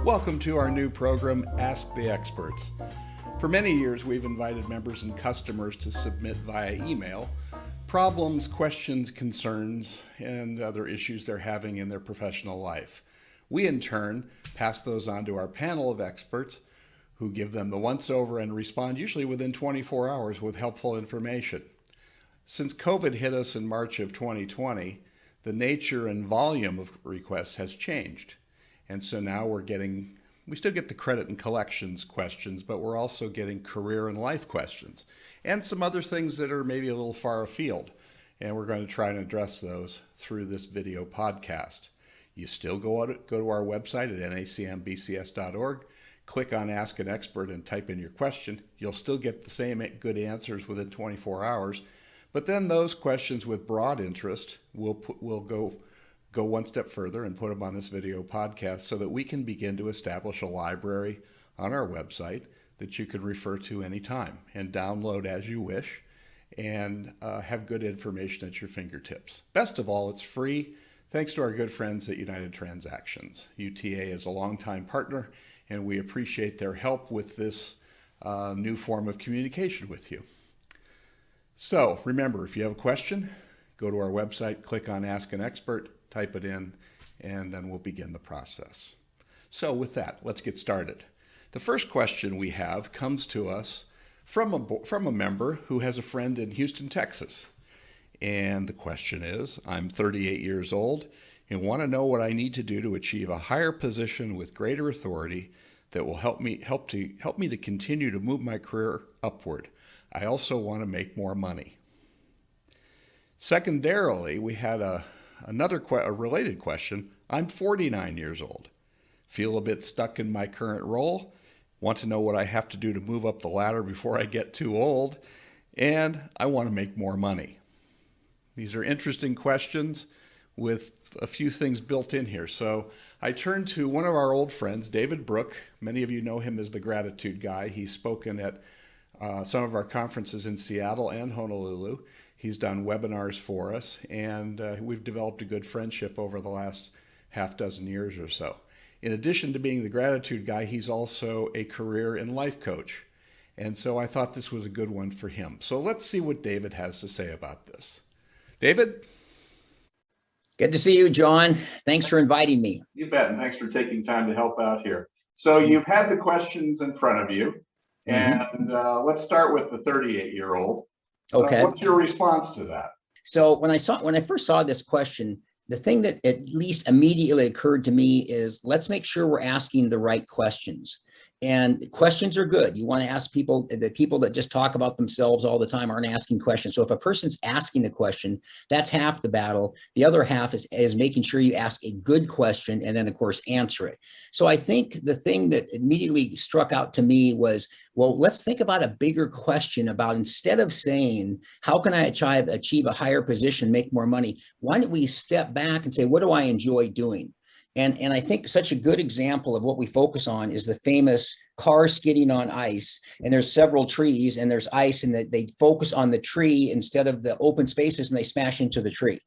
Welcome to our new program, Ask the Experts. For many years, we've invited members and customers to submit via email problems, questions, concerns, and other issues they're having in their professional life. We, in turn, pass those on to our panel of experts who give them the once-over and respond usually within 24 hours with helpful information. Since COVID hit us in March of 2020, the nature and volume of requests has changed. And so now we still get the credit and collections questions, but we're also getting career and life questions and some other things that are maybe a little far afield. And we're going to try and address those through this video podcast. You still go to our website at NACMBCS.org, click on Ask an Expert and type in your question. You'll still get the same good answers within 24 hours. But then those questions with broad interest will go one step further and put them on this video podcast so that we can begin to establish a library on our website that you can refer to anytime and download as you wish and have good information at your fingertips. Best of all, it's free thanks to our good friends at United Transactions. UTA is a longtime partner and we appreciate their help with this new form of communication with you. So remember, if you have a question, go to our website, click on Ask an Expert, type it in, and then we'll begin the process. So with that, let's get started. The first question we have comes to us from a member who has a friend in Houston, Texas. And the question is, I'm 38 years old and want to know what I need to do to achieve a higher position with greater authority that will help me to continue to move my career upward. I also want to make more money. Secondarily, we had a related question. I'm 49 years old, feel a bit stuck in my current role, want to know what I have to do to move up the ladder before I get too old, and I want to make more money. These are interesting questions with a few things built in here. So I turned to one of our old friends, David Brooke. Many of you know him as the Gratitude Guy. He's spoken at some of our conferences in Seattle and Honolulu. He's done webinars for us, and we've developed a good friendship over the last half dozen years or so. In addition to being the Gratitude Guy, he's also a career and life coach. And so I thought this was a good one for him. So let's see what David has to say about this. David? Good to see you, John. Thanks for inviting me. You bet, and thanks for taking time to help out here. So you've had the questions in front of you, and let's start with the 38-year-old. Okay. What's your response to that? So when I first saw this question, the thing that at least immediately occurred to me is let's make sure we're asking the right questions. And questions are good. You want to ask people, the people that just talk about themselves all the time aren't asking questions. So if a person's asking a question, that's half the battle. The other half is making sure you ask a good question and then of course answer it. So I think the thing that immediately struck out to me was, well, let's think about a bigger question about, instead of saying, how can I achieve a higher position, make more money? Why don't we step back and say, what do I enjoy doing? And I think such a good example of what we focus on is the famous car skidding on ice. And there's several trees and there's ice, and they focus on the tree instead of the open spaces, and they smash into the tree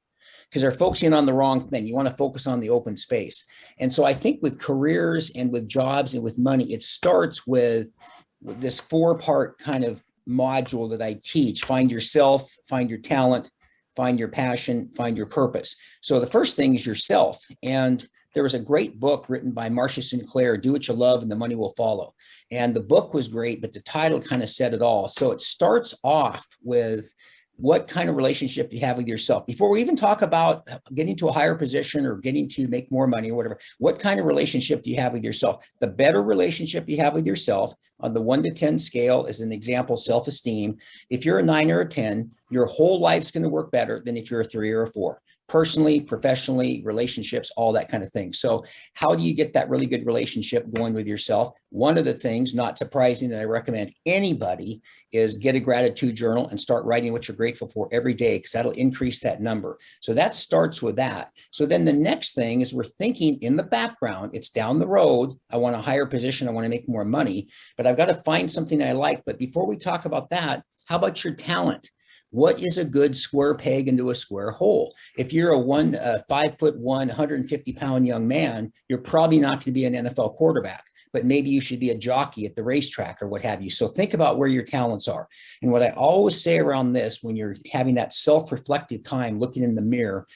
because they're focusing on the wrong thing. You want to focus on the open space. And so I think with careers and with jobs and with money, it starts with this 4-part kind of module that I teach: find yourself, find your talent, find your passion, find your purpose. So the first thing is yourself. And there was a great book written by Marcia Sinclair, Do What You Love and the Money Will Follow. And the book was great, but the title kind of said it all. So it starts off with what kind of relationship do you have with yourself? Before we even talk about getting to a higher position or getting to make more money or whatever, what kind of relationship do you have with yourself? The better relationship you have with yourself on the 1 to 10 scale is an example, self-esteem. If you're a 9 or a 10, your whole life's going to work better than if you're a 3 or a 4. personally, professionally, relationships, all that kind of thing. So how do you get that really good relationship going with yourself? One of the things, not surprising, that I recommend anybody is get a gratitude journal and start writing what you're grateful for every day, because that'll increase that number. So that starts with that. So then the next thing is we're thinking in the background, it's down the road. I want a higher position. I want to make more money, but I've got to find something I like. But before we talk about that, how about your talent? What is a good square peg into a square hole? If you're a 5'1", 150-pound young man, you're probably not going to be an NFL quarterback, but maybe you should be a jockey at the racetrack or what have you. So think about where your talents are. And what I always say around this, when you're having that self-reflective time, looking in the mirror,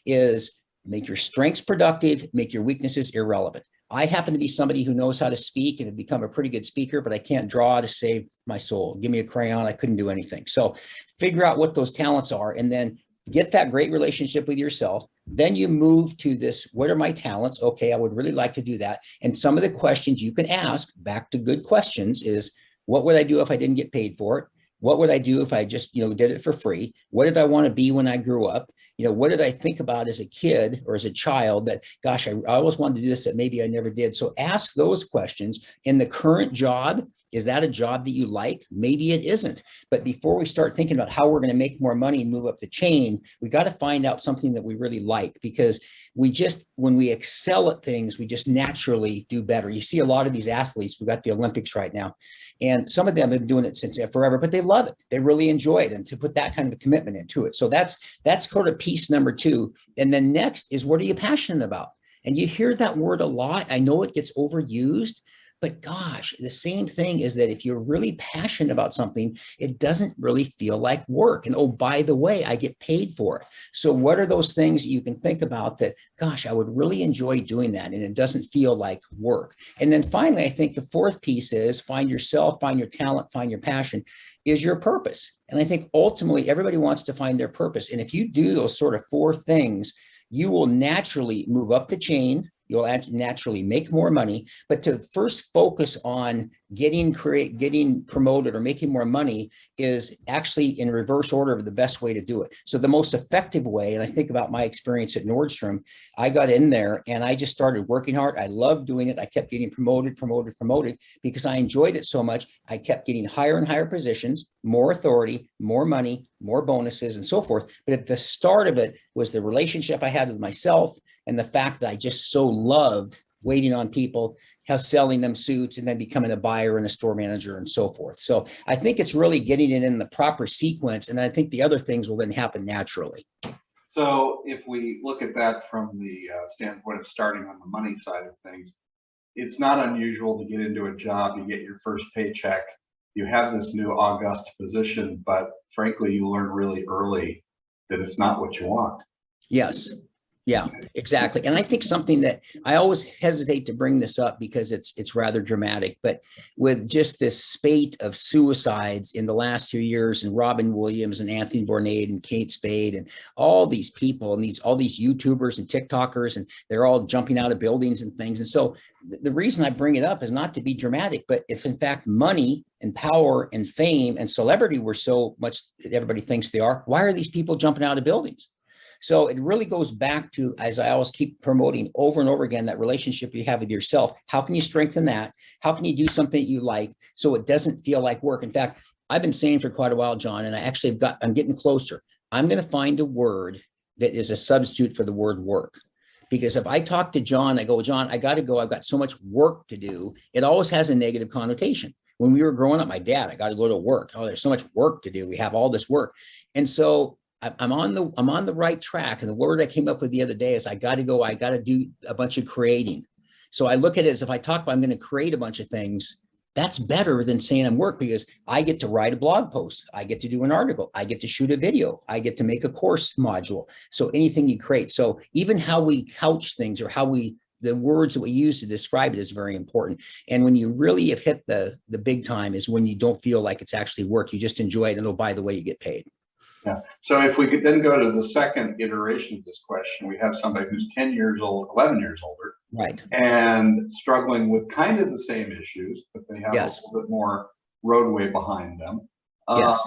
is make your strengths productive, make your weaknesses irrelevant. I happen to be somebody who knows how to speak and have become a pretty good speaker, but I can't draw to save my soul. Give me a crayon, I couldn't do anything. So figure out what those talents are and then get that great relationship with yourself. Then you move to this, what are my talents? Okay, I would really like to do that. And some of the questions you can ask, back to good questions, is what would I do if I didn't get paid for it? What would I do if I just, did it for free? What did I want to be when I grew up? What did I think about as a kid or as a child that, gosh, I always wanted to do this that maybe I never did. So ask those questions. In the current job, is that a job that you like? Maybe it isn't. But before we start thinking about how we're going to make more money and move up the chain, we got to find out something that we really like, because when we excel at things, we just naturally do better. You see a lot of these athletes, we've got the Olympics right now, and some of them have been doing it since forever, but they love it. They really enjoy it. And to put that kind of commitment into it. So that's sort of piece number two. And then next is, what are you passionate about? And you hear that word a lot. I know it gets overused, but gosh, the same thing is that if you're really passionate about something, it doesn't really feel like work. And oh, by the way, I get paid for it. So what are those things you can think about that, gosh, I would really enjoy doing that, and it doesn't feel like work? And then finally, I think the fourth piece is find yourself, find your talent, find your passion, is your purpose. And I think ultimately everybody wants to find their purpose. And if you do those sort of four things, you will naturally move up the chain. You'll naturally make more money, but to first focus on getting promoted or making more money is actually in reverse order of the best way to do it. So the most effective way, and I think about my experience at Nordstrom, I got in there and I just started working hard. I loved doing it. I kept getting promoted because I enjoyed it so much. I kept getting higher and higher positions, more authority, more money, more bonuses, and so forth. But at the start of it was the relationship I had with myself and the fact that I just so loved waiting on people, selling them suits, and then becoming a buyer and a store manager and so forth. So I think it's really getting it in the proper sequence. And I think the other things will then happen naturally. So if we look at that from the standpoint of starting on the money side of things, it's not unusual to get into a job, you get your first paycheck, you have this new august position, but frankly, you learn really early that it's not what you want. Yes. Yeah, exactly. And I think something that I always hesitate to bring this up because it's rather dramatic, but with just this spate of suicides in the last 2 years, and Robin Williams and Anthony Bourdain and Kate Spade and all these people and all these YouTubers and TikTokers, and they're all jumping out of buildings and things. And so the reason I bring it up is not to be dramatic, but if in fact money and power and fame and celebrity were so much that everybody thinks they are, why are these people jumping out of buildings? So it really goes back to, as I always keep promoting over and over again, that relationship you have with yourself. How can you strengthen that? How can you do something that you like so it doesn't feel like work? In fact, I've been saying for quite a while, John, and I'm getting closer. I'm going to find a word that is a substitute for the word work. Because if I talk to John, I go, John, I got to go. I've got so much work to do. It always has a negative connotation. When we were growing up, my dad, I got to go to work. Oh, there's so much work to do. We have all this work. And so I'm on the right track. And the word I came up with the other day is I got to do a bunch of creating. So I look at it as if I talk about I'm going to create a bunch of things, that's better than saying I'm work, because I get to write a blog post. I get to do an article. I get to shoot a video. I get to make a course module. So anything you create. So even how we couch things, or the words that we use to describe it is very important. And when you really have hit the big time is when you don't feel like it's actually work. You just enjoy it. And oh, by the way, you get paid. Yeah. So if we could then go to the second iteration of this question, we have somebody who's 10 years old, 11 years older, right, and struggling with kind of the same issues, but they have yes, a little bit more roadway behind them. Yes.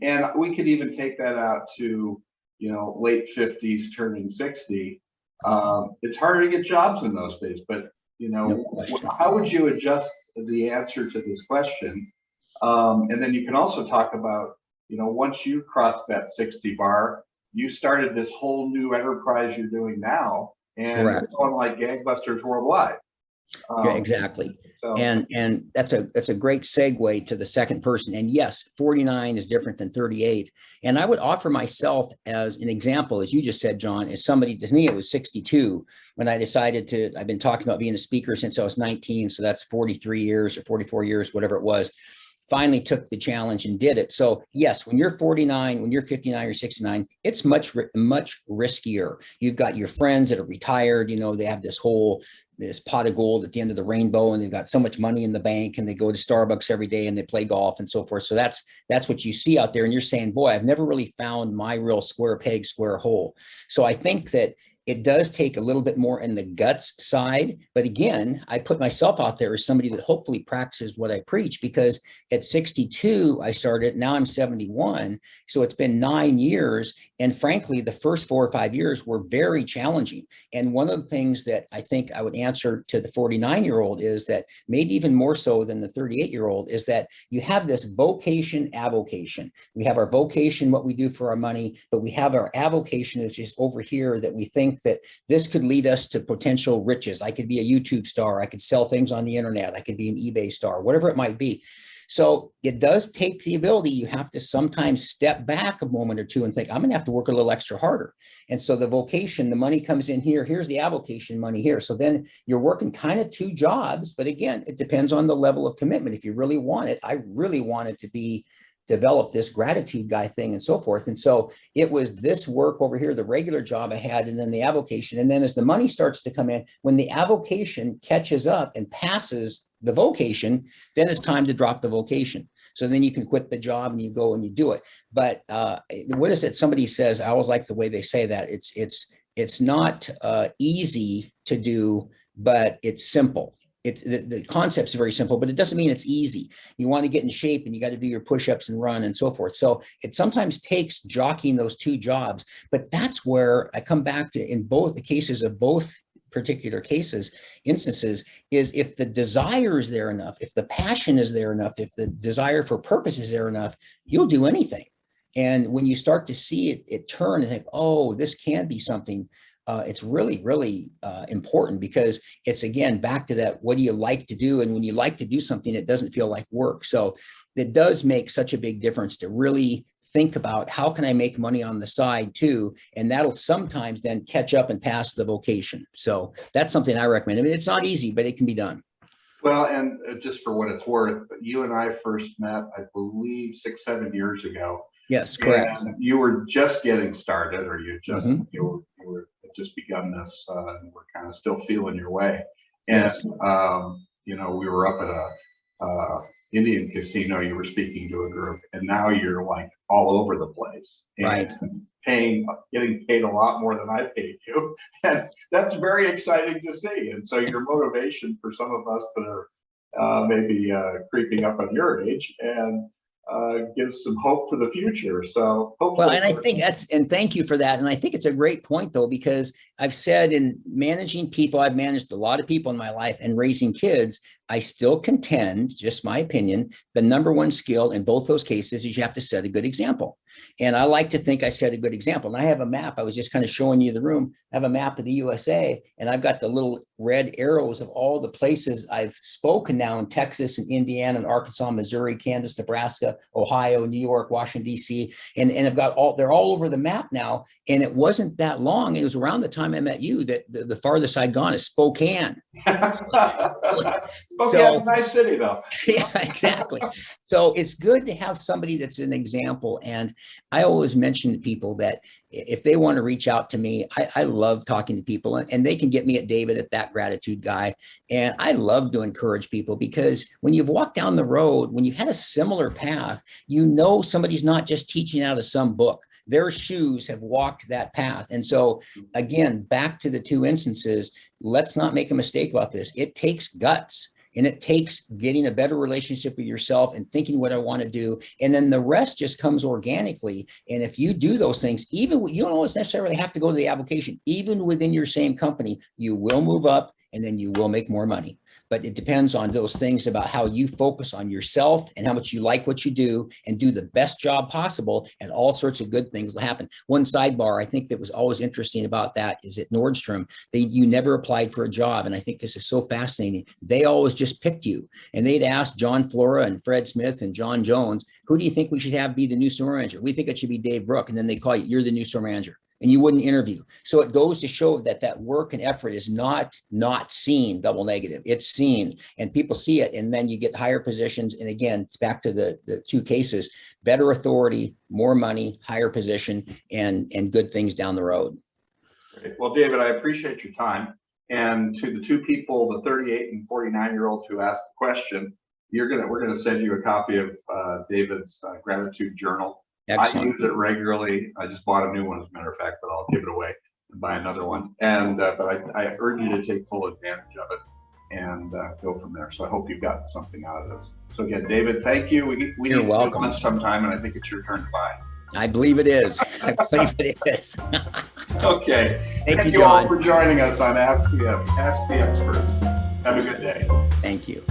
And we could even take that out to late 50s turning 60, it's harder to get jobs in those days. But, No question. how would you adjust the answer to this question? And then you can also talk about, once you cross that 60 bar, you started this whole new enterprise you're doing now, and Correct. it's going like gangbusters worldwide. Exactly. So, And that's a great segue to the second person. And yes, 49 is different than 38. And I would offer myself as an example, as you just said, John, as somebody, to me, it was 62 when I decided I've been talking about being a speaker since I was 19. So that's 43 years or 44 years, whatever it was. Finally took the challenge and did it. So yes, when you're 49, when you're 59 or 69, it's much riskier. You've got your friends that are retired, they have this pot of gold at the end of the rainbow, and they've got so much money in the bank, and they go to Starbucks every day and they play golf and so forth. So that's what you see out there. And you're saying, boy, I've never really found my real square peg, square hole. So I think that it does take a little bit more in the guts side. But again, I put myself out there as somebody that hopefully practices what I preach, because at 62, I started, now I'm 71. So it's been 9 years. And frankly, the first 4 or 5 years were very challenging. And one of the things that I think I would answer to the 49-year-old is that, maybe even more so than the 38-year-old, is that you have this vocation, avocation. We have our vocation, what we do for our money, but we have our avocation, which is over here, that we think that this could lead us to potential riches. I could be a YouTube star. I could sell things on the internet. I could be an eBay star, whatever it might be. So it does take the ability. You have to sometimes step back a moment or two and think, I'm going to have to work a little extra harder. And so the vocation, the money comes in here. Here's the avocation money here. So then you're working kind of 2 jobs. But again, it depends on the level of commitment. If you really want it, I really want it to develop this gratitude guy thing and so forth. And so it was this work over here, the regular job I had, and then the avocation. And then as the money starts to come in, when the avocation catches up and passes the vocation, then it's time to drop the vocation. So then you can quit the job and you go and you do it. But what is it? Somebody says, I always like the way they say that. It's not easy to do, but it's simple. The concept's very simple, but it doesn't mean it's easy. You want to get in shape and you got to do your push-ups and run and so forth. So it sometimes takes jockeying those 2 jobs, but that's where I come back to, in both the cases of both particular instances, is if the desire is there enough, if the passion is there enough, if the desire for purpose is there enough, you'll do anything. And when you start to see it turn and think, oh, this can be something, it's really, really important, because it's, again, back to that, what do you like to do? And when you like to do something, it doesn't feel like work. So it does make such a big difference to really think about, how can I make money on the side too? And that'll sometimes then catch up and pass the vocation. So that's something I recommend. I mean, it's not easy, but it can be done. Well, and just for what it's worth, you and I first met, I believe, 6, 7 years ago. Yes, correct. And you were just getting started, or you were had just begun this, and we're kind of still feeling your way. And Yes. We were up at a Indian casino. You were speaking to a group, and now you're like all over the place, and Right. getting paid a lot more than I paid you, and that's very exciting to see. And so your motivation for some of us that are maybe creeping up on your age, and gives some hope for the future. So hopefully. Well, and I think and thank you for that. And I think it's a great point, though, because I've said, in managing people, I've managed a lot of people in my life, and raising kids, I still contend, just my opinion, the number one skill in both those cases is you have to set a good example. And I like to think I set a good example. And I have a map. I was just kind of showing you the room. I have a map of the USA, and I've got the little red arrows of all the places I've spoken now in Texas and Indiana and Arkansas, Missouri, Kansas, Nebraska, Ohio, New York, Washington, D.C. And I've got they're all over the map now. And it wasn't that long. It was around the time I met you that the farthest I'd gone is Spokane. Spokane's a nice city, though. Yeah, exactly. So it's good to have somebody that's an example. And I always mention to people that if they want to reach out to me, I love talking to people, and they can get me at David at That Gratitude Guy. And I love to encourage people, because when you've walked down the road, when you had a similar path, somebody's not just teaching out of some book. Their shoes have walked that path. And so again, back to the 2 instances, let's not make a mistake about this. It takes guts. And it takes getting a better relationship with yourself and thinking what I want to do. And then the rest just comes organically. And if you do those things, even you don't always necessarily have to go to the application, even within your same company, you will move up and then you will make more money. But it depends on those things about how you focus on yourself and how much you like what you do and do the best job possible, and all sorts of good things will happen. One sidebar I think that was always interesting about that is at Nordstrom, you never applied for a job. And I think this is so fascinating. They always just picked you, and they'd ask Jon Flora and Fred Smith and John Jones, who do you think we should have be the new store manager? We think it should be Dave Brooke. And then they call you, you're the new store manager. And you wouldn't interview. So it goes to show that that work and effort is not seen double negative. It's seen, and people see it, and then you get higher positions. And again, it's back to the two cases: better authority, more money, higher position, and good things down the road. Great. Well, David, I appreciate your time. And to the two people, the 38 and 49-year-olds who asked the question, we're gonna send you a copy of David's gratitude journal. Excellent. I use it regularly. I just bought a new one, as a matter of fact, but I'll give it away and buy another one. And but I urge you to take full advantage of it and go from there. So I hope you've gotten something out of this. So again, David, thank you. We need to do lunch sometime, and I think it's your turn to buy. I believe it is. I believe it is. Okay. Thank you all for joining us on Ask the Experts. Have a good day. Thank you.